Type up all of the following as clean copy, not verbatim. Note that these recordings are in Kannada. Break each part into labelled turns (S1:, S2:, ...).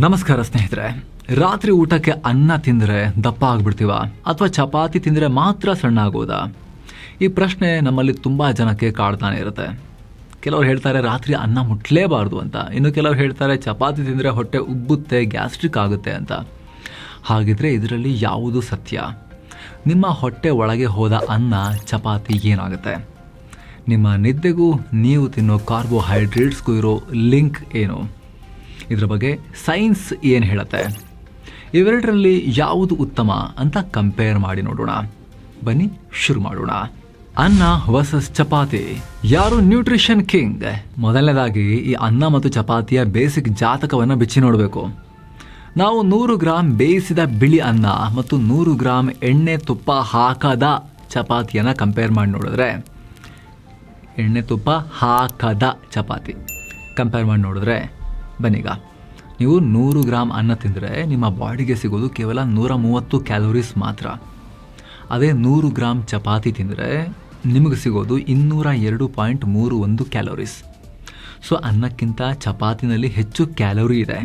S1: ನಮಸ್ಕಾರ ಸ್ನೇಹಿತರೆ. ರಾತ್ರಿ ಊಟಕ್ಕೆ ಅನ್ನ ತಿಂದರೆ ದಪ್ಪ ಆಗ್ಬಿಡ್ತೀವ ಅಥವಾ ಚಪಾತಿ ತಿಂದರೆ ಮಾತ್ರ ಸಣ್ಣ ಆಗೋದಾ? ಈ ಪ್ರಶ್ನೆ ನಮ್ಮಲ್ಲಿ ತುಂಬ ಜನಕ್ಕೆ ಕಾಡ್ತಾನೆ ಇರುತ್ತೆ. ಕೆಲವರು ಹೇಳ್ತಾರೆ ರಾತ್ರಿ ಅನ್ನ ಮುಟ್ಲೇಬಾರ್ದು ಅಂತ, ಇನ್ನು ಕೆಲವರು ಹೇಳ್ತಾರೆ ಚಪಾತಿ ತಿಂದರೆ ಹೊಟ್ಟೆ ಉಬ್ಬುತ್ತೆ, ಗ್ಯಾಸ್ಟ್ರಿಕ್ ಆಗುತ್ತೆ ಅಂತ. ಹಾಗಿದ್ರೆ ಇದರಲ್ಲಿ ಯಾವುದು ಸತ್ಯ? ನಿಮ್ಮ ಹೊಟ್ಟೆ ಒಳಗೆ ಹೋದ ಅನ್ನ ಚಪಾತಿ ಏನಾಗುತ್ತೆ? ನಿಮ್ಮ ನಿದ್ದೆಗೂ ನೀವು ತಿನ್ನೋ ಕಾರ್ಬೋಹೈಡ್ರೇಟ್ಸ್ಗೂ ಇರೋ ಲಿಂಕ್ ಏನು? ಇದರ ಬಗ್ಗೆ ಸೈನ್ಸ್ ಏನು ಹೇಳುತ್ತೆ? ಇವೆರಡರಲ್ಲಿ ಯಾವುದು ಉತ್ತಮ ಅಂತ ಕಂಪೇರ್ ಮಾಡಿ ನೋಡೋಣ. ಬನ್ನಿ ಶುರು ಮಾಡೋಣ. ಅನ್ನ ವರ್ಸಸ್ ಚಪಾತಿ, ಯಾರು ನ್ಯೂಟ್ರಿಷನ್ ಕಿಂಗ್? ಮೊದಲನೇದಾಗಿ ಈ ಅನ್ನ ಮತ್ತು ಚಪಾತಿಯ ಬೇಸಿಕ್ ಜಾತಕವನ್ನು ಬಿಚ್ಚಿ ನೋಡಬೇಕು. ನಾವು 100 ಗ್ರಾಂ ಬೇಯಿಸಿದ ಬಿಳಿ ಅನ್ನ ಮತ್ತು 100 ಗ್ರಾಂ ಎಣ್ಣೆ ತುಪ್ಪ ಹಾಕದ ಚಪಾತಿಯನ್ನು ಕಂಪೇರ್ ಮಾಡಿ ನೋಡಿದ್ರೆ, ಎಣ್ಣೆ ತುಪ್ಪ ಹಾಕದ ಚಪಾತಿ ಕಂಪೇರ್ ಮಾಡಿ ನೋಡಿದ್ರೆ, ಬನ್ನೀಗ ನೀವು 100 ಗ್ರಾಂ ಅನ್ನ ತಿಂದರೆ ನಿಮ್ಮ ಬಾಡಿಗೆ ಸಿಗೋದು ಕೇವಲ 130 ಕ್ಯಾಲೋರೀಸ್ ಮಾತ್ರ. ಅದೇ 100 ಗ್ರಾಂ ಚಪಾತಿ ತಿಂದರೆ ನಿಮಗೆ ಸಿಗೋದು 202.31 ಕ್ಯಾಲೋರೀಸ್. ಸೊ ಅನ್ನಕ್ಕಿಂತ ಚಪಾತಿನಲ್ಲಿ ಹೆಚ್ಚು ಕ್ಯಾಲೋರಿ ಇದೆ.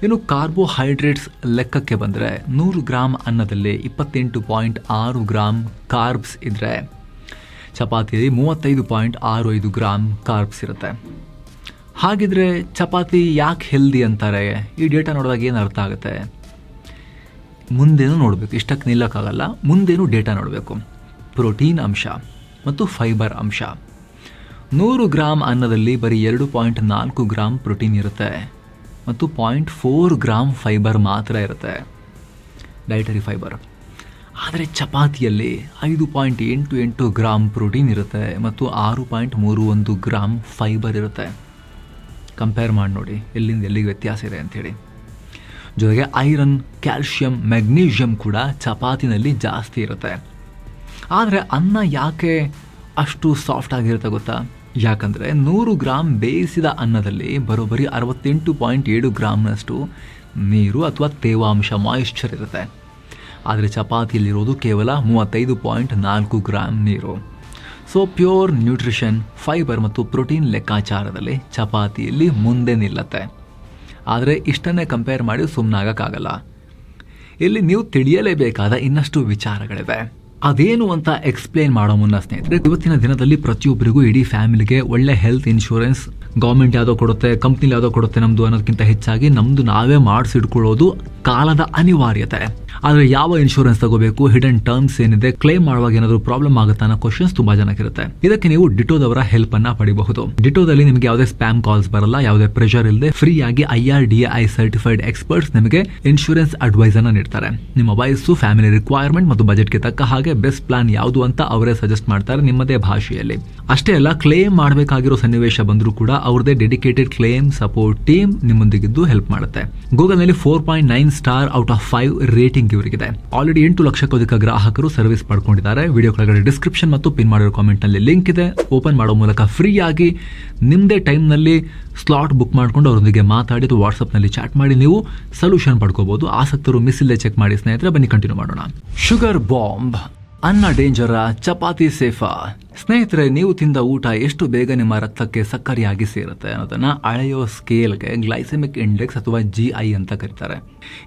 S1: ಇನ್ನು ಕಾರ್ಬೋಹೈಡ್ರೇಟ್ಸ್ ಲೆಕ್ಕಕ್ಕೆ ಬಂದರೆ 100 ಗ್ರಾಂ ಅನ್ನದಲ್ಲಿ 28.6 ಗ್ರಾಂ ಕಾರ್ಬ್ಸ್ ಇದ್ದರೆ ಚಪಾತಿಯಲ್ಲಿ 35.65 ಗ್ರಾಂ ಕಾರ್ಬ್ಸ್ ಇರುತ್ತೆ. ಹಾಗಿದ್ರೆ ಚಪಾತಿ ಯಾಕೆ ಹೆಲ್ದಿ ಅಂತಾರೆ? ಈ ಡೇಟಾ ನೋಡಿದಾಗ ಏನು ಅರ್ಥ ಆಗುತ್ತೆ? ಮುಂದೇನು ನೋಡಬೇಕು, ಇಷ್ಟಕ್ಕೆ ನಿಲ್ಲಕ್ಕಾಗಲ್ಲ. ಮುಂದೇನು ಡೇಟಾ ನೋಡಬೇಕು. ಪ್ರೋಟೀನ್ ಅಂಶ ಮತ್ತು ಫೈಬರ್ ಅಂಶ. 100 ಗ್ರಾಂ ಅನ್ನದಲ್ಲಿ ಬರೀ 2.4 ಗ್ರಾಂ ಪ್ರೋಟೀನ್ ಇರುತ್ತೆ ಮತ್ತು 0.4 ಗ್ರಾಂ ಫೈಬರ್ ಮಾತ್ರ ಇರುತ್ತೆ, ಡೈಟರಿ ಫೈಬರ್. ಆದರೆ ಚಪಾತಿಯಲ್ಲಿ 5.88 ಗ್ರಾಂ ಪ್ರೋಟೀನ್ ಇರುತ್ತೆ ಮತ್ತು 6.31 ಗ್ರಾಂ ಫೈಬರ್ ಇರುತ್ತೆ. ಕಂಪೇರ್ ಮಾಡಿ ನೋಡಿ ಎಲ್ಲಿಂದ ಎಲ್ಲಿಗೆ ವ್ಯತ್ಯಾಸ ಇದೆ ಅಂಥೇಳಿ. ಜೊತೆಗೆ ಐರನ್, ಕ್ಯಾಲ್ಶಿಯಂ, ಮೆಗ್ನೀಷಿಯಂ ಕೂಡ ಚಪಾತಿನಲ್ಲಿ ಜಾಸ್ತಿ ಇರುತ್ತೆ. ಆದರೆ ಅನ್ನ ಯಾಕೆ ಅಷ್ಟು ಸಾಫ್ಟ್ ಆಗಿರುತ್ತೆ ಗೊತ್ತಾ? ಯಾಕಂದರೆ 100 ಗ್ರಾಂ ಬೇಯಿಸಿದ ಅನ್ನದಲ್ಲಿ ಬರೋಬ್ಬರಿ 68.7 ಗ್ರಾಮ್ನಷ್ಟು ನೀರು ಅಥವಾ ತೇವಾಂಶ, ಮಾಯಿಶ್ಚರ್ ಇರುತ್ತೆ. ಆದರೆ ಚಪಾತಿಯಲ್ಲಿರೋದು ಕೇವಲ 35.4 ಗ್ರಾಂ ನೀರು. ಸೊ ಪ್ಯೂರ್ ನ್ಯೂಟ್ರಿಷನ್, ಫೈಬರ್ ಮತ್ತು ಪ್ರೋಟೀನ್ ಲೆಕ್ಕಾಚಾರದಲ್ಲಿ ಚಪಾತಿಯಲ್ಲಿ ಮುಂದೆ ನಿಲ್ಲತ್ತೆ. ಆದರೆ ಇಷ್ಟನ್ನೇ ಕಂಪೇರ್ ಮಾಡಿ ಸುಮ್ಮನಾಗಕ್ಕಾಗಲ್ಲ. ಇಲ್ಲಿ ನೀವು ತಿಳಿಯಲೇಬೇಕಾದ ಇನ್ನಷ್ಟು ವಿಚಾರಗಳಿವೆ. ಅದೇನು ಅಂತ ಎಕ್ಸ್ಪ್ಲೇನ್ ಮಾಡೋ ಮುನ್ನ ಸ್ನೇಹಿತರೆ, ಇವತ್ತಿನ ದಿನದಲ್ಲಿ ಪ್ರತಿಯೊಬ್ಬರಿಗೂ, ಇಡೀ ಫ್ಯಾಮಿಲಿಗೆ ಒಳ್ಳೆ ಹೆಲ್ತ್ ಇನ್ಶೂರೆನ್ಸ್ ಗೌರ್ಮೆಂಟ್ ಯಾವುದೋ ಕೊಡುತ್ತೆ, ಕಂಪ್ನಿ ಯಾವುದೋ ಕೊಡುತ್ತೆ ನಮ್ಮದು ಅನ್ನೋದಕ್ಕಿಂತ ಹೆಚ್ಚಾಗಿ ನಮ್ಮದು ನಾವೇ ಮಾಡಿಸಿಡ್ಕೊಳ್ಳೋದು ಕಾಲದ ಅನಿವಾರ್ಯತೆ. ಆದರೆ ಯಾವ ಇನ್ಶೂರೆನ್ಸ್ ತಗೋಬೇಕು, ಹಿಡನ್ ಟರ್ಮ್ಸ್ ಏನಿದೆ, ಕ್ಲೇಮ್ ಮಾಡುವಾಗ ಏನಾದರೂ ಪ್ರಾಬ್ಲಮ್ ಆಗುತ್ತಾ ಅನ್ನೋ ಕ್ವಶನ್ಸ್ ತುಂಬಾ ಜನಕ್ಕಿರುತ್ತೆ. ಇದಕ್ಕೆ ನೀವು ಡಿಟೋದವರ ಹೆಲ್ಪ್ ಅನ್ನ ಪಡಿಬಹುದು. ಡಿಟೋದಲ್ಲಿ ನಿಮಗೆ ಯಾವುದೇ ಸ್ಪ್ಯಾಮ್ ಕಾಲ್ಸ್ ಬರಲ್ಲ, ಯಾವುದೇ ಪ್ರೆಷರ್ ಇಲ್ಲದೆ ಫ್ರೀ ಆಗಿ IRDAI ಸರ್ಟಿಫೈಡ್ ಎಕ್ಸ್ಪರ್ಟ್ಸ್ ನಿಮಗೆ ಇನ್ಶೂರೆನ್ಸ್ ಅಡ್ವೈಸ್ ಅನ್ನ ನೀಡ್ತಾರೆ. ನಿಮ್ಮ ವಯಸ್ಸು, ಫ್ಯಾಮಿಲಿ ರಿಕ್ವೈರ್ಮೆಂಟ್ ಮತ್ತು ಬಜೆಟ್ಗೆ ತಕ್ಕ ಹಾಗೆ ಬೆಸ್ಟ್ ಪ್ಲಾನ್ ಯಾವುದು ಅಂತ ಅವರೇ ಸಜೆಸ್ಟ್ ಮಾಡ್ತಾರೆ ನಿಮ್ಮದೇ ಭಾಷೆಯಲ್ಲಿ. ಅಷ್ಟೇ ಅಲ್ಲ, ಕ್ಲೇಮ್ ಮಾಡಬೇಕಾಗಿರೋ ಸನ್ನಿವೇಶ ಬಂದರೂ ಕೂಡ ಅವ್ರದೇ ಡೆಡಿಕೇಟೆಡ್ ಕ್ಲೇಮ್ ಸಪೋರ್ಟ್ ಟೀಮ್ ನಿಮ್ಮೊಂದಿಗಿದ್ದು ಹೆಲ್ಪ್ ಮಾಡುತ್ತೆ. ಗೂಗಲ್ನಲ್ಲಿ 4.9 ಸ್ಟಾರ್ ಔಟ್ ಆಫ್ 5 ರೇಟಿಂಗ್ ಇವರಿಗಿದೆ. ಆಲ್ರೆಡಿ 8 ಲಕ್ಷಕ್ಕೂ ಅಧಿಕ ಗ್ರಾಹಕರು ಸರ್ವಿಸ್ ಪಡ್ಕೊಂಡಿದ್ದಾರೆ. ವಿಡಿಯೋ ಕೆಳಗಡೆ ಡಿಸ್ಕ್ರಿಪ್ಷನ್ ಮತ್ತು ಪಿನ್ ಮಾಡಿರೋ ಕಾಮೆಂಟ್ ನಲ್ಲಿ ಲಿಂಕ್ ಇದೆ. ಓಪನ್ ಮಾಡೋ ಮೂಲಕ ಫ್ರೀ ಆಗಿ ನಿಮ್ಮದೇ ಟೈಮ್ ನಲ್ಲಿ ಸ್ಲಾಟ್ ಬುಕ್ ಮಾಡ್ಕೊಂಡು ಅವರೊಂದಿಗೆ ಮಾತಾಡಿ ವಾಟ್ಸ್ಆಪ್ ನಲ್ಲಿ ಚಾಟ್ ಮಾಡಿ ನೀವು ಸೊಲ್ಯೂಷನ್ ಪಡ್ಕೋಬಹುದು. ಆಸಕ್ತರು ಮಿಸ್ ಇಲ್ಲದೆ ಚೆಕ್ ಮಾಡಿ ಸ್ನೇಹಿತರೆ. ಬನ್ನಿ ಕಂಟಿನ್ಯೂ ಮಾಡೋಣ. ಶುಗರ್ ಬಾಂಬ್, ಅನ್ನ ಡೇಂಜರ, ಚಪಾತಿ ಸೇಫಾ? ಸ್ನೇಹಿತರೆ, ನೀವು ತಿಂದ ಊಟ ಎಷ್ಟು ಬೇಗ ನಿಮ್ಮ ರಕ್ತಕ್ಕೆ ಸಕ್ಕರೆಯಾಗಿ ಸೇರುತ್ತೆ ಅನ್ನೋದನ್ನ ಅಳೆಯೋ ಸ್ಕೇಲ್ಗೆ ಗ್ಲೈಸೆಮಿಕ್ ಇಂಡೆಕ್ಸ್ ಅಥವಾ GI ಅಂತ ಕರೀತಾರೆ.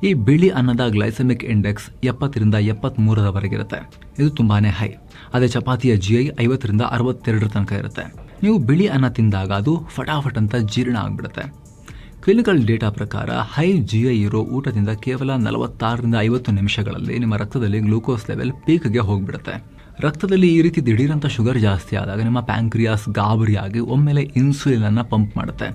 S1: ಈ ಬಿಳಿ ಅನ್ನದ ಗ್ಲೈಸೆಮಿಕ್ ಇಂಡೆಕ್ಸ್ 70ರಿಂದ 73ರವರೆಗಿರುತ್ತೆ. ಇದು ತುಂಬಾನೇ ಹೈ. ಅದೇ ಚಪಾತಿಯ GI 50ರಿಂದ 62 ತನಕ ಇರುತ್ತೆ. ನೀವು ಬಿಳಿ ಅನ್ನ ತಿಂದಾಗ ಅದು ಫಟಾಫಟ್ ಅಂತ ಜೀರ್ಣ ಆಗ್ಬಿಡುತ್ತೆ. ಕ್ಲಿನಿಕಲ್ ಡೇಟಾ ಪ್ರಕಾರ ಹೈ GI ಇರೋ ಊಟದಿಂದ ಕೇವಲ 46ರಿಂದ 50 ನಿಮಿಷಗಳಲ್ಲಿ ನಿಮ್ಮ ರಕ್ತದಲ್ಲಿ ಗ್ಲೂಕೋಸ್ ಲೆವೆಲ್ ಪೀಕ್ಗೆ ಹೋಗ್ಬಿಡುತ್ತೆ. ರಕ್ತದಲ್ಲಿ ಈ ರೀತಿ ದಿಢೀರಂತ ಶುಗರ್ ಜಾಸ್ತಿ ಆದಾಗ ನಿಮ್ಮ ಪ್ಯಾಂಕ್ರಿಯಾಸ್ ಗಾಬರಿಯಾಗಿ ಒಮ್ಮೆಲೆ ಇನ್ಸುಲಿನ್ ಅನ್ನ ಪಂಪ್ ಮಾಡುತ್ತೆ.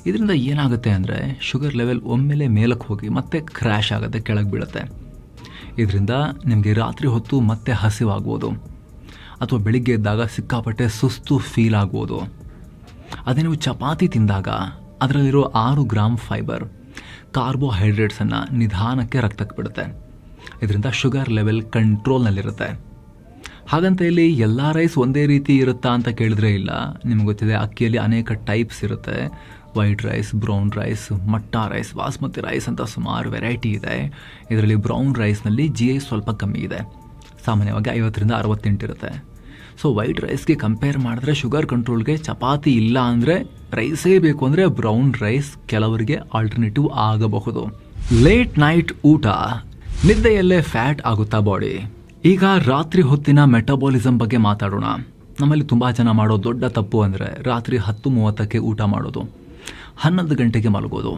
S1: ಇದರಿಂದ ಏನಾಗುತ್ತೆ ಅಂದರೆ ಶುಗರ್ ಲೆವೆಲ್ ಒಮ್ಮೆಲೆ ಮೇಲಕ್ಕೆ ಹೋಗಿ ಮತ್ತೆ ಕ್ರ್ಯಾಶ್ ಆಗುತ್ತೆ, ಕೆಳಗೆ ಬೀಳುತ್ತೆ. ಇದರಿಂದ ನಿಮಗೆ ರಾತ್ರಿ ಹೊತ್ತು ಮತ್ತೆ ಹಸಿವಾಗ್ಬೋದು ಅಥವಾ ಬೆಳಿಗ್ಗೆ ಎದ್ದಾಗ ಸಿಕ್ಕಾಪಟ್ಟೆ ಸುಸ್ತು ಫೀಲ್ ಆಗ್ಬೋದು. ಅದೇ ನೀವು ಚಪಾತಿ ತಿಂದಾಗ ಅದರಲ್ಲಿರೋ 6 ಗ್ರಾಂ ಫೈಬರ್ ಕಾರ್ಬೋಹೈಡ್ರೇಟ್ಸನ್ನು ನಿಧಾನಕ್ಕೆ ರಕ್ತಕ್ಕೆ ಬಿಡುತ್ತೆ. ಇದರಿಂದ ಶುಗರ್ ಲೆವೆಲ್ ಕಂಟ್ರೋಲ್ನಲ್ಲಿರುತ್ತೆ. ಹಾಗಂತ ಇಲ್ಲಿ ಎಲ್ಲ ರೈಸ್ ಒಂದೇ ರೀತಿ ಇರುತ್ತಾ ಅಂತ ಕೇಳಿದ್ರೆ ಇಲ್ಲ. ನಿಮ್ಗೆ ಗೊತ್ತಿದೆ, ಅಕ್ಕಿಯಲ್ಲಿ ಅನೇಕ ಟೈಪ್ಸ್ ಇರುತ್ತೆ. ವೈಟ್ ರೈಸ್, ಬ್ರೌನ್ ರೈಸ್, ಮಟ್ಟಾ ರೈಸ್, ಬಾಸ್ಮತಿ ರೈಸ್ ಅಂತ ಸುಮಾರು ವೆರೈಟಿ ಇದೆ. ಇದರಲ್ಲಿ ಬ್ರೌನ್ ರೈಸ್ನಲ್ಲಿ GI ಸ್ವಲ್ಪ ಕಮ್ಮಿ ಇದೆ, ಸಾಮಾನ್ಯವಾಗಿ 50ರಿಂದ 68 ಇರುತ್ತೆ. ಸೊ ವೈಟ್ ರೈಸ್ಗೆ ಕಂಪೇರ್ ಮಾಡಿದ್ರೆ ಶುಗರ್ ಕಂಟ್ರೋಲ್ಗೆ ಚಪಾತಿ ಇಲ್ಲ ಅಂದರೆ ರೈಸೇ ಬೇಕು ಅಂದರೆ ಬ್ರೌನ್ ರೈಸ್ ಕೆಲವರಿಗೆ ಆಲ್ಟರ್ನೇಟಿವ್ ಆಗಬಹುದು. ಲೇಟ್ ನೈಟ್ ಊಟ, ನಿದ್ದೆಯಲ್ಲೇ ಫ್ಯಾಟ್ ಆಗುತ್ತಾ ಬಾಡಿ? ಈಗ ರಾತ್ರಿ ಹೊತ್ತಿನ ಮೆಟಬಾಲಿಸಮ್ ಬಗ್ಗೆ ಮಾತಾಡೋಣ. ನಮ್ಮಲ್ಲಿ ತುಂಬ ಜನ ಮಾಡೋ ದೊಡ್ಡ ತಪ್ಪು ಅಂದರೆ ರಾತ್ರಿ 10:30ಕ್ಕೆ ಊಟ ಮಾಡೋದು, 11 ಗಂಟೆಗೆ ಮಲಗೋದು.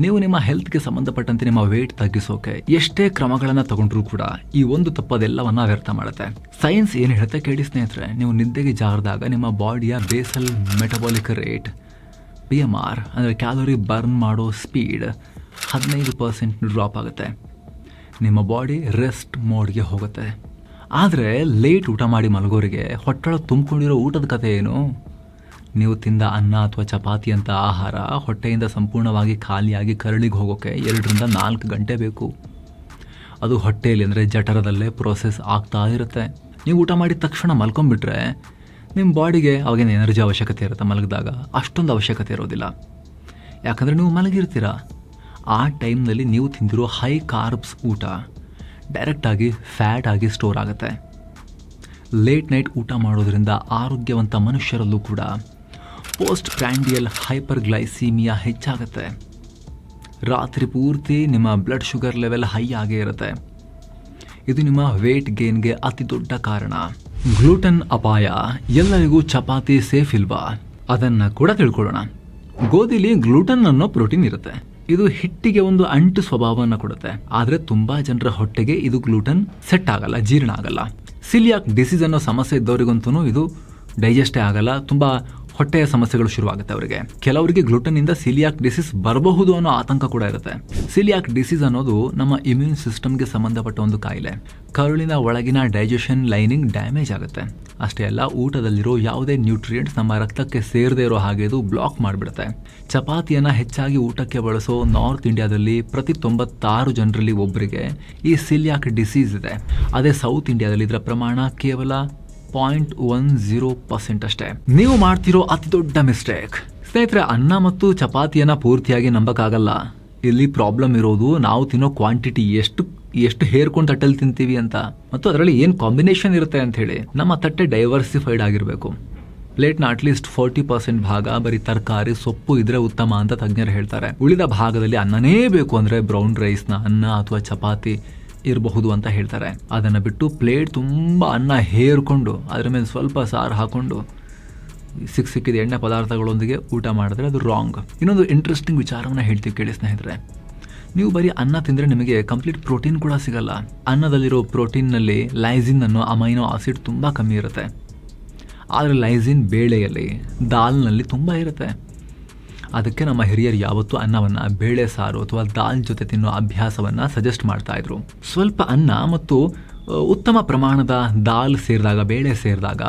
S1: ನೀವು ನಿಮ್ಮ ಹೆಲ್ತ್ಗೆ ಸಂಬಂಧಪಟ್ಟಂತೆ ನಿಮ್ಮ ವೇಟ್ ತಗ್ಗಿಸೋಕೆ ಎಷ್ಟೇ ಕ್ರಮಗಳನ್ನು ತಗೊಂಡ್ರೂ ಕೂಡ ಈ ಒಂದು ತಪ್ಪದೆಲ್ಲವನ್ನ ವ್ಯರ್ಥ ಮಾಡುತ್ತೆ. ಸೈನ್ಸ್ ಏನು ಹೇಳುತ್ತೆ ಕೇಳಿ ಸ್ನೇಹಿತರೆ, ನೀವು ನಿದ್ದೆಗೆ ಜಾರಿದಾಗ ನಿಮ್ಮ ಬಾಡಿಯ ಬೇಸಲ್ ಮೆಟಬಾಲಿಕ್ ರೇಟ್ PMR ಅಂದರೆ ಕ್ಯಾಲೋರಿ ಬರ್ನ್ ಮಾಡೋ ಸ್ಪೀಡ್ 15% ಡ್ರಾಪ್ ಆಗುತ್ತೆ. ನಿಮ್ಮ ಬಾಡಿ ರೆಸ್ಟ್ ಮೋಡ್ಗೆ ಹೋಗುತ್ತೆ. ಆದರೆ ಲೇಟ್ ಊಟ ಮಾಡಿ ಮಲಗೋರಿಗೆ ಹೊಟ್ಟೆಳ ತುಂಬಿಕೊಂಡಿರೋ ಊಟದ ಕಥೆ ಏನು? ನೀವು ತಿಂದ ಅನ್ನ ಅಥವಾ ಚಪಾತಿ ಅಂತ ಆಹಾರ ಹೊಟ್ಟೆಯಿಂದ ಸಂಪೂರ್ಣವಾಗಿ ಖಾಲಿಯಾಗಿ ಕರಳಿಗೆ ಹೋಗೋಕ್ಕೆ 2 ರಿಂದ 4 ಗಂಟೆ ಬೇಕು. ಅದು ಹೊಟ್ಟೆಯಲ್ಲಿ ಅಂದರೆ ಜಠರದಲ್ಲೇ ಪ್ರೋಸೆಸ್ ಆಗ್ತಾ ಇರುತ್ತೆ. ನೀವು ಊಟ ಮಾಡಿದ ತಕ್ಷಣ ಮಲ್ಕೊಂಡ್ಬಿಟ್ರೆ ನಿಮ್ಮ ಬಾಡಿಗೆ ಅವಾಗೇನು ಎನರ್ಜಿ ಅವಶ್ಯಕತೆ ಇರುತ್ತೆ, ಮಲಗಿದಾಗ ಅಷ್ಟೊಂದು ಅವಶ್ಯಕತೆ ಇರೋದಿಲ್ಲ. ಯಾಕಂದರೆ ನೀವು ಮಲಗಿರ್ತೀರ. ಆ ಟೈಮ್ನಲ್ಲಿ ನೀವು ತಿಂದಿರೋ ಹೈ ಕಾರ್ಬ್ಸ್ ಊಟ ಡೈರೆಕ್ಟಾಗಿ ಫ್ಯಾಟ್ ಆಗಿ ಸ್ಟೋರ್ ಆಗುತ್ತೆ. ಲೇಟ್ ನೈಟ್ ಊಟ ಮಾಡೋದ್ರಿಂದ ಆರೋಗ್ಯವಂತ ಮನುಷ್ಯರಲ್ಲೂ ಕೂಡ ಪೋಸ್ಟ್ ಪ್ರ್ಯಾಂಡಿಯಲ್ ಹೈಪರ್ಗ್ಲೈಸೀಮಿಯಾ ಹೆಚ್ಚಾಗುತ್ತೆ. ರಾತ್ರಿ ಪೂರ್ತಿ ನಿಮ್ಮ ಬ್ಲಡ್ ಶುಗರ್ ಲೆವೆಲ್ ಹೈ ಆಗೇ ಇರುತ್ತೆ. ಇದು ನಿಮ್ಮ ವೇಟ್ ಗೇನ್ಗೆ ಅತಿ ದೊಡ್ಡ ಕಾರಣ. ಗ್ಲೂಟನ್ ಅಪಾಯ. ಎಲ್ಲರಿಗೂ ಚಪಾತಿ ಸೇಫ್ ಇಲ್ವಾ? ಅದನ್ನು ಕೂಡ ತಿಳ್ಕೊಳ್ಳೋಣ. ಗೋಧಿಲಿ ಗ್ಲೂಟನ್ ಅನ್ನೋ ಪ್ರೋಟೀನ್ ಇರುತ್ತೆ. ಇದು ಹಿಟ್ಟಿಗೆ ಒಂದು ಅಂಟು ಸ್ವಭಾವವನ್ನು ಕೊಡುತ್ತೆ. ಆದರೆ ತುಂಬಾ ಜನರ ಹೊಟ್ಟೆಗೆ ಇದು ಗ್ಲೂಟನ್ ಸೆಟ್ ಆಗಲ್ಲ, ಜೀರ್ಣ ಆಗಲ್ಲ. ಸಿಲಿಯಾಕ್ ಡಿಸೀಸ್ ಅನ್ನೋ ಸಮಸ್ಯೆ ಇದ್ದವರಿಗಂತೂ ಇದು ಡೈಜೆಸ್ಟೇ ಆಗಲ್ಲ. ತುಂಬ ಹೊಟ್ಟೆಯ ಸಮಸ್ಯೆಗಳು ಶುರುವಾಗುತ್ತೆ ಅವರಿಗೆ. ಕೆಲವರಿಗೆ ಗ್ಲೂಟನ್ನಿಂದ ಸಿಲಿಯಾಕ್ ಡಿಸೀಸ್ ಬರಬಹುದು ಅನ್ನೋ ಆತಂಕ ಕೂಡ ಇರುತ್ತೆ. ಸಿಲಿಯಾಕ್ ಡಿಸೀಸ್ ಅನ್ನೋದು ನಮ್ಮ ಇಮ್ಯೂನ್ ಸಿಸ್ಟಮ್ಗೆ ಸಂಬಂಧಪಟ್ಟ ಒಂದು ಕಾಯಿಲೆ. ಕರುಳಿನ ಒಳಗಿನ ಡೈಜೆಷನ್ ಲೈನಿಂಗ್ ಡ್ಯಾಮೇಜ್ ಆಗುತ್ತೆ. ಅಷ್ಟೇ ಅಲ್ಲ, ಊಟದಲ್ಲಿರೋ ಯಾವುದೇ ನ್ಯೂಟ್ರಿಯೆಂಟ್ಸ್ ನಮ್ಮ ರಕ್ತಕ್ಕೆ ಸೇರದೇ ಇರೋ ಹಾಗೆ ಇದು ಬ್ಲಾಕ್ ಮಾಡಿಬಿಡುತ್ತೆ. ಚಪಾತಿಯನ್ನು ಹೆಚ್ಚಾಗಿ ಊಟಕ್ಕೆ ಬಳಸೋ ನಾರ್ತ್ ಇಂಡಿಯಾದಲ್ಲಿ ಪ್ರತಿ 96 ಜನರಲ್ಲಿ ಒಬ್ಬರಿಗೆ ಈ ಸಿಲಿಯಾಕ್ ಡಿಸೀಸ್ ಇದೆ. ಅದೇ ಸೌತ್ ಇಂಡಿಯಾದಲ್ಲಿ ಇದರ ಪ್ರಮಾಣ ಕೇವಲ 0.10% ಅಷ್ಟೇ. ನೀವು ಮಾಡ್ತಿರೋ ಅತಿ ದೊಡ್ಡ ಮಿಸ್ಟೇಕ್ ಸ್ನೇಹಿತರೆ, ಅನ್ನ ಮತ್ತು ಚಪಾತಿಯನ್ನು ಪೂರ್ತಿಯಾಗಿ ನಂಬಕ್ಕಾಗಲ್ಲ. ಇಲ್ಲಿ ಪ್ರಾಬ್ಲಮ್ ಇರೋದು ನಾವು ತಿನ್ನೋ ಕ್ವಾಂಟಿಟಿ ಎಷ್ಟು ಹೇರ್ಕೊಂಡು ತಟ್ಟಲ್ಲಿ ತಿಂತೀವಿ ಅಂತ, ಮತ್ತು ಅದರಲ್ಲಿ ಏನು ಕಾಂಬಿನೇಷನ್ ಇರುತ್ತೆ ಅಂತ ಹೇಳಿ. ನಮ್ಮ ತಟ್ಟೆ ಡೈವರ್ಸಿಫೈಡ್ ಆಗಿರಬೇಕು. ಪ್ಲೇಟ್ನ ಅಟ್ಲೀಸ್ಟ್ 40% ಭಾಗ ಬರೀ ತರಕಾರಿ ಸೊಪ್ಪು ಇದ್ರೆ ಉತ್ತಮ ಅಂತ ತಜ್ಞರು ಹೇಳ್ತಾರೆ. ಉಳಿದ ಭಾಗದಲ್ಲಿ ಅನ್ನನೇ ಬೇಕು ಅಂದರೆ ಬ್ರೌನ್ ರೈಸ್ನ ಅನ್ನ ಅಥವಾ ಚಪಾತಿ ಇರಬಹುದು ಅಂತ ಹೇಳ್ತಾರೆ. ಅದನ್ನು ಬಿಟ್ಟು ಪ್ಲೇಟ್ ತುಂಬ ಅನ್ನ ಹೇರ್ಕೊಂಡು ಅದರ ಮೇಲೆ ಸ್ವಲ್ಪ ಸಾರು ಹಾಕೊಂಡು ಸಿಕ್ಕಿದ ಎಣ್ಣೆ ಪದಾರ್ಥಗಳೊಂದಿಗೆ ಊಟ ಮಾಡಿದ್ರೆ ಅದು ರಾಂಗ್. ಇನ್ನೊಂದು ಇಂಟ್ರೆಸ್ಟಿಂಗ್ ವಿಚಾರವನ್ನು ಹೇಳ್ತೀವಿ ಕೇಳಿ ಸ್ನೇಹಿತರೆ. ನೀವು ಬರೀ ಅನ್ನ ತಿಂದರೆ ನಿಮಗೆ ಕಂಪ್ಲೀಟ್ ಪ್ರೋಟೀನ್ ಕೂಡ ಸಿಗಲ್ಲ. ಅನ್ನದಲ್ಲಿರೋ ಪ್ರೋಟೀನ್ನಲ್ಲಿ ಲೈಸಿನ್ ಅನ್ನೋ ಅಮೈನೋ ಆಸಿಡ್ ತುಂಬ ಕಮ್ಮಿ ಇರುತ್ತೆ. ಆದರೆ ಲೈಸಿನ್ ಬೇಳೆಯಲ್ಲಿ, ದಾಲ್ನಲ್ಲಿ ತುಂಬ ಇರುತ್ತೆ. ಅದಕ್ಕೆ ನಮ್ಮ ಹಿರಿಯರು ಯಾವತ್ತೂ ಅನ್ನವನ್ನು ಬೇಳೆ ಸಾರು ಅಥವಾ ದಾಲ್ ಜೊತೆ ತಿನ್ನೋ ಅಭ್ಯಾಸವನ್ನು ಸಜೆಸ್ಟ್ ಮಾಡ್ತಾ ಇದ್ರು. ಸ್ವಲ್ಪ ಅನ್ನ ಮತ್ತು ಉತ್ತಮ ಪ್ರಮಾಣದ ದಾಲ್ ಸೇರಿದಾಗ, ಬೇಳೆ ಸೇರಿದಾಗ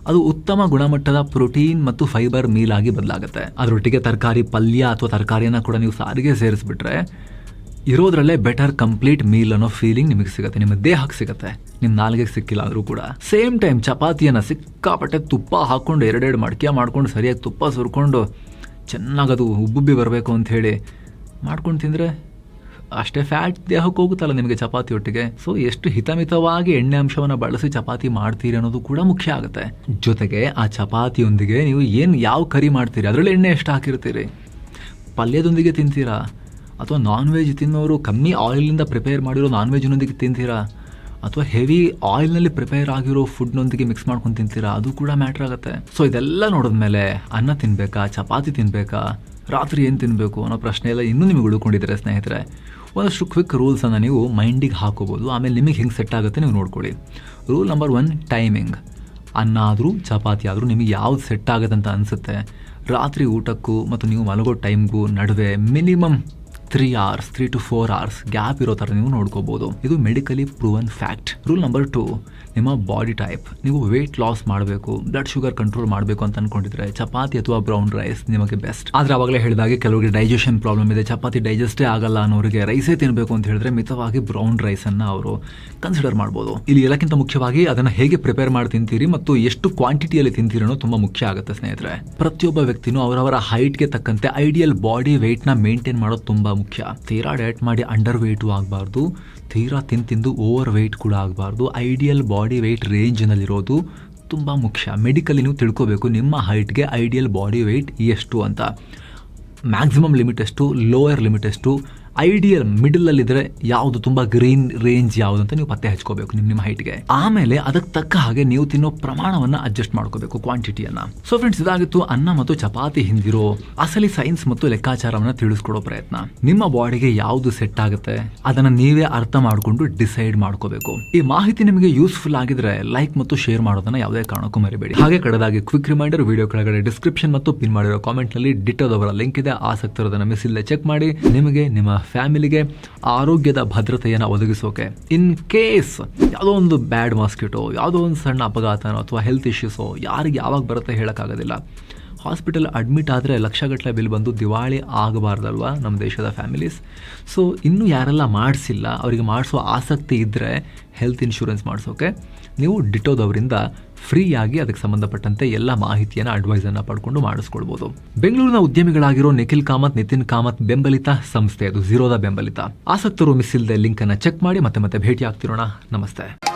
S1: ಅದು ಉತ್ತಮ ಗುಣಮಟ್ಟದ ಪ್ರೋಟೀನ್ ಮತ್ತು ಫೈಬರ್ ಮೀಲ್ ಆಗಿ ಬದಲಾಗುತ್ತೆ. ಅದರೊಟ್ಟಿಗೆ ತರಕಾರಿ ಪಲ್ಯ ಅಥವಾ ತರಕಾರಿಯನ್ನು ಕೂಡ ನೀವು ಸಾರಿಗೆ ಸೇರಿಸ್ಬಿಟ್ರೆ ಇರೋದ್ರಲ್ಲೇ ಬೆಟರ್ ಕಂಪ್ಲೀಟ್ ಮೀಲ್ ಅನ್ನೋ ಫೀಲಿಂಗ್ ನಿಮಗೆ ಸಿಗುತ್ತೆ, ನಿಮ್ಮ ದೇಹಕ್ಕೆ ಸಿಗುತ್ತೆ, ನಿಮ್ಮ ನಾಲ್ಗೆಗೆ ಸಿಕ್ಕಿಲ್ಲ ಆದರೂ ಕೂಡ. ಸೇಮ್ ಟೈಮ್ ಚಪಾತಿಯನ್ನು ಸಿಕ್ಕಾಪಟ್ಟೆ ತುಪ್ಪ ಹಾಕ್ಕೊಂಡು 2 ಮಡಿಕೆ ಮಾಡ್ಕೊಂಡು ಸರಿಯಾಗಿ ತುಪ್ಪ ಸುರ್ಕೊಂಡು ಚೆನ್ನಾಗದು ಉಬ್ಬುಬ್ಬಿ ಬರಬೇಕು ಅಂಥೇಳಿ ಮಾಡ್ಕೊಂಡು ತಿಂದರೆ ಅಷ್ಟೇ ಫ್ಯಾಟ್ ದೇಹಕ್ಕೆ ಹೋಗುತ್ತಲ್ಲ ನಿಮಗೆ ಚಪಾತಿ ಒಟ್ಟಿಗೆ. ಸೊ ಎಷ್ಟು ಹಿತಮಿತವಾಗಿ ಎಣ್ಣೆ ಅಂಶವನ್ನು ಬಳಸಿ ಚಪಾತಿ ಮಾಡ್ತೀರಿ ಅನ್ನೋದು ಕೂಡ ಮುಖ್ಯ ಆಗುತ್ತೆ. ಜೊತೆಗೆ ಆ ಚಪಾತಿಯೊಂದಿಗೆ ನೀವು ಯಾವ ಕರಿ ಮಾಡ್ತೀರಿ, ಅದರಲ್ಲಿ ಎಣ್ಣೆ ಎಷ್ಟು ಹಾಕಿರ್ತೀರಿ, ಪಲ್ಯದೊಂದಿಗೆ ತಿಂತೀರಾ ಅಥವಾ ನಾನ್ ವೆಜ್ ತಿನ್ನೋರು ಕಮ್ಮಿ ಆಯಿಲಿಂದ ಪ್ರಿಪೇರ್ ಮಾಡಿರೋ ನಾನ್ ವೆಜ್ನೊಂದಿಗೆ ತಿಂತೀರಾ ಅಥವಾ ಹೆವಿ ಆಯಿಲ್ನಲ್ಲಿ ಪ್ರಿಪೇರ್ ಆಗಿರೋ ಫುಡ್ನೊಂದಿಗೆ ಮಿಕ್ಸ್ ಮಾಡ್ಕೊಂಡು ತಿಂತೀರಾ, ಅದು ಕೂಡ ಮ್ಯಾಟ್ರ್ ಆಗುತ್ತೆ. ಸೊ ಇದೆಲ್ಲ ನೋಡಿದ್ಮೇಲೆ ಅನ್ನ ತಿನ್ನಬೇಕಾ, ಚಪಾತಿ ತಿನ್ನಬೇಕಾ, ರಾತ್ರಿ ಏನು ತಿನ್ನಬೇಕು ಅನ್ನೋ ಪ್ರಶ್ನೆ ಎಲ್ಲ ಇನ್ನೂ ನಿಮಗೆ ಉಳ್ಕೊಂಡಿದ್ದಾರೆ ಸ್ನೇಹಿತರೆ. ಒಂದಷ್ಟು ಕ್ವಿಕ್ ರೂಲ್ಸನ್ನು ನೀವು ಮೈಂಡಿಗೆ ಹಾಕೋಬೋದು. ಆಮೇಲೆ ನಿಮಗೆ ಹೆಂಗೆ ಸೆಟ್ ಆಗುತ್ತೆ ನೀವು ನೋಡ್ಕೊಳ್ಳಿ. Rule number 1, timing. ಅನ್ನ ಆದರೂ ಚಪಾತಿ ಆದರೂ ನಿಮಗೆ ಯಾವ್ದು ಸೆಟ್ ಆಗುತ್ತೆ ಅಂತ ಅನಿಸುತ್ತೆ, ರಾತ್ರಿ ಊಟಕ್ಕೂ ಮತ್ತು ನೀವು ಮಲಗೋ ಟೈಮ್ಗೂ ನಡುವೆ ಮಿನಿಮಮ್ 3 to 4 hours ಗ್ಯಾಪ್ ಇರೋ ಥರ ನೀವು ನೋಡ್ಕೋಬೋದು. ಇದು medically proven fact. Rule number 2, ನಿಮ್ಮ ಬಾಡಿ ಟೈಪ್. ನೀವು ವೆಯ್ಟ್ ಲಾಸ್ ಮಾಡಬೇಕು, ಬ್ಲಡ್ ಶುಗರ್ ಕಂಟ್ರೋಲ್ ಮಾಡಬೇಕು ಅಂತ ಅಂದ್ಕೊಂಡಿದ್ರೆ ಚಪಾತಿ ಅಥವಾ ಬ್ರೌನ್ ರೈಸ್ ನಿಮಗೆ ಬೆಸ್ಟ್. ಆದರೆ ಆವಾಗಲೇ ಹೇಳಿದಾಗೆ ಕೆಲವರಿಗೆ ಡೈಜೆಷನ್ ಪ್ರಾಬ್ಲಮ್ ಇದೆ, ಚಪಾತಿ ಡೈಜೆಸ್ಟೇ ಆಗಲ್ಲ ಅನ್ನೋರಿಗೆ ರೈಸೇ ತಿನ್ನಬೇಕು ಅಂತ ಹೇಳಿದ್ರೆ ಮಿತವಾಗಿ ಬ್ರೌನ್ ರೈಸನ್ನು ಅವರು ಕನ್ಸಿಡರ್ ಮಾಡ್ಬೋದು. ಇಲ್ಲಿ ಎಲ್ಲಕ್ಕಿಂತ ಮುಖ್ಯವಾಗಿ ಅದನ್ನು ಹೇಗೆ ಪ್ರಿಪೇರ್ ಮಾಡಿ ತಿಂತೀರಿ ಮತ್ತು ಎಷ್ಟು ಕ್ವಾಂಟಿಟಿಯಲ್ಲಿ ತಿಂತೀರಿ ಅನ್ನೋ ತುಂಬ ಮುಖ್ಯ ಆಗುತ್ತೆ ಸ್ನೇಹಿತರೆ. ಪ್ರತಿಯೊಬ್ಬ ವ್ಯಕ್ತಿನೂ ಅವರವರ ಹೈಟ್ಗೆ ತಕ್ಕಂತೆ ಐಡಿಯಲ್ ಬಾಡಿ ವೆಯ್ಟ್ನ ಮೇಂಟೈನ್ ಮಾಡೋದು ತುಂಬ ಮುಖ್ಯ. ತೀರಾ ಡಯಟ್ ಮಾಡಿ ಅಂಡರ್ ವೆಯ್ಟು ಆಗಬಾರ್ದು, ತೀರಾ ತಿಂದು ಓವರ್ ವೆಯ್ಟ್ ಕೂಡ ಆಗಬಾರ್ದು. ಐಡಿಯಲ್ ಬಾಡಿ ವೆಯ್ಟ್ ರೇಂಜ್ನಲ್ಲಿರೋದು ತುಂಬ ಮುಖ್ಯ. ಮೆಡಿಕಲಿ ನೀವು ತಿಳ್ಕೋಬೇಕು ನಿಮ್ಮ ಹೈಟ್ಗೆ ಐಡಿಯಲ್ ಬಾಡಿ ವೆಯ್ಟ್ ಎಷ್ಟು ಅಂತ, ಮ್ಯಾಕ್ಸಿಮಮ್ ಲಿಮಿಟ್ ಎಷ್ಟು, ಲೋಯರ್ ಲಿಮಿಟ್ ಎಷ್ಟು, ಐಡಿಯಲ್ ಮಿಡಲಲ್ಲಿದ್ದರೆ ಯಾವುದು, ತುಂಬ ಗ್ರೀನ್ ರೇಂಜ್ ಯಾವುದು ಅಂತ ನೀವು ಪತ್ತೆ ಹಚ್ಕೋಬೇಕು ನಿಮ್ಮ ಹೈಟ್ಗೆ. ಆಮೇಲೆ ಅದಕ್ಕೆ ತಕ್ಕ ಹಾಗೆ ನೀವು ತಿನ್ನೋ ಪ್ರಮಾಣವನ್ನು ಅಡ್ಜಸ್ಟ್ ಮಾಡ್ಕೋಬೇಕು, ಕ್ವಾಂಟಿಟಿಯನ್ನು. ಸೊ ಫ್ರೆಂಡ್ಸ್, ಇದಾಗಿತ್ತು ಅನ್ನ ಮತ್ತು ಚಪಾತಿ ಹಿಂದಿರೋ ಅಸಲಿ ಸೈನ್ಸ್ ಮತ್ತು ಲೆಕ್ಕಾಚಾರವನ್ನು ತಿಳಿಸ್ಕೊಡೋ ಪ್ರಯತ್ನ. ನಿಮ್ಮ ಬಾಡಿಗೆ ಯಾವುದು ಸೆಟ್ ಆಗುತ್ತೆ ಅದನ್ನು ನೀವೇ ಅರ್ಥ ಮಾಡಿಕೊಂಡು ಡಿಸೈಡ್ ಮಾಡ್ಕೋಬೇಕು. ಈ ಮಾಹಿತಿ ನಿಮಗೆ ಯೂಸ್ಫುಲ್ ಆಗಿದ್ರೆ ಲೈಕ್ ಮತ್ತು ಶೇರ್ ಮಾಡೋದನ್ನ ಯಾವುದೇ ಕಾರಣಕ್ಕೂ ಮರಿಬೇಡಿ. ಹಾಗೆ ಕಡೆದಾಗಿ ಕ್ವಿಕ್ ರಿಮೈಂಡರ್, ವಿಡಿಯೋ ಕೆಳಗಡೆ ಡಿಸ್ಕ್ರಿಪ್ಷನ್ ಮತ್ತು ಪಿನ್ ಮಾಡಿರೋ ಕಾಮೆಂಟ್ ನಲ್ಲಿ ಡಿಟೋದವರ ಲಿಂಕ್ ಇದೆ. ಆಸಕ್ತರದನ್ನ ಮಿಸ್ ಇಲ್ಲದೆ ಚೆಕ್ ಮಾಡಿ. ನಿಮಗೆ ನಿಮ್ಮ ಫ್ಯಾಮಿಲಿಗೆ ಆರೋಗ್ಯದ ಭದ್ರತೆಯನ್ನು ಒದಗಿಸೋಕೆ ಇನ್ ಕೇಸ್ ಯಾವುದೋ ಒಂದು ಬ್ಯಾಡ್ ಮಾಸ್ಕಿಟೋ, ಯಾವುದೋ ಒಂದು ಸಣ್ಣ ಅಪಘಾತನೋ ಅಥವಾ ಹೆಲ್ತ್ ಇಶ್ಯೂಸೋ ಯಾರಿಗೆ ಯಾವಾಗ ಬರುತ್ತೆ ಹೇಳೋಕ್ಕಾಗೋದಿಲ್ಲ. ಹಾಸ್ಪಿಟಲ್ ಅಡ್ಮಿಟ್ ಆದರೆ ಲಕ್ಷಗಟ್ಟಲೆ ಬಿಲ್ ಬಂದು ದಿವಾಳಿ ಆಗಬಾರ್ದಲ್ವಾ ನಮ್ಮ ದೇಶದ ಫ್ಯಾಮಿಲೀಸ್. ಸೊ ಇನ್ನೂ ಯಾರೆಲ್ಲ ಮಾಡಿಸಿಲ್ಲ ಅವರಿಗೆ ಮಾಡಿಸೋ ಆಸಕ್ತಿ ಇದ್ದರೆ ಹೆಲ್ತ್ ಇನ್ಶೂರೆನ್ಸ್ ಮಾಡಿಸೋಕೆ ನೀವು ಡಿಟೋದವರಿಂದ ಫ್ರೀಯಾಗಿ ಅದಕ್ಕೆ ಸಂಬಂಧಪಟ್ಟಂತೆ ಎಲ್ಲ ಮಾಹಿತಿಯನ್ನು, ಅಡ್ವೈಸನ್ನು ಪಡ್ಕೊಂಡು ಮಾಡಿಸ್ಕೊಳ್ಬೋದು. ಬೆಂಗಳೂರಿನ ಉದ್ಯಮಿಗಳಾಗಿರೋ ನಿಖಿಲ್ ಕಾಮತ್, ನಿತಿನ್ ಕಾಮತ್ ಬೆಂಬಲಿತ ಸಂಸ್ಥೆ ಅದು, ಝೀರೋದ ಬೆಂಬಲಿತ. ಆಸಕ್ತರು ಮಿಸ್ ಇಲ್ಲದೆ ಲಿಂಕನ್ನು ಚೆಕ್ ಮಾಡಿ. ಮತ್ತೆ ಭೇಟಿ ಆಗ್ತಿರೋಣ. ನಮಸ್ತೆ.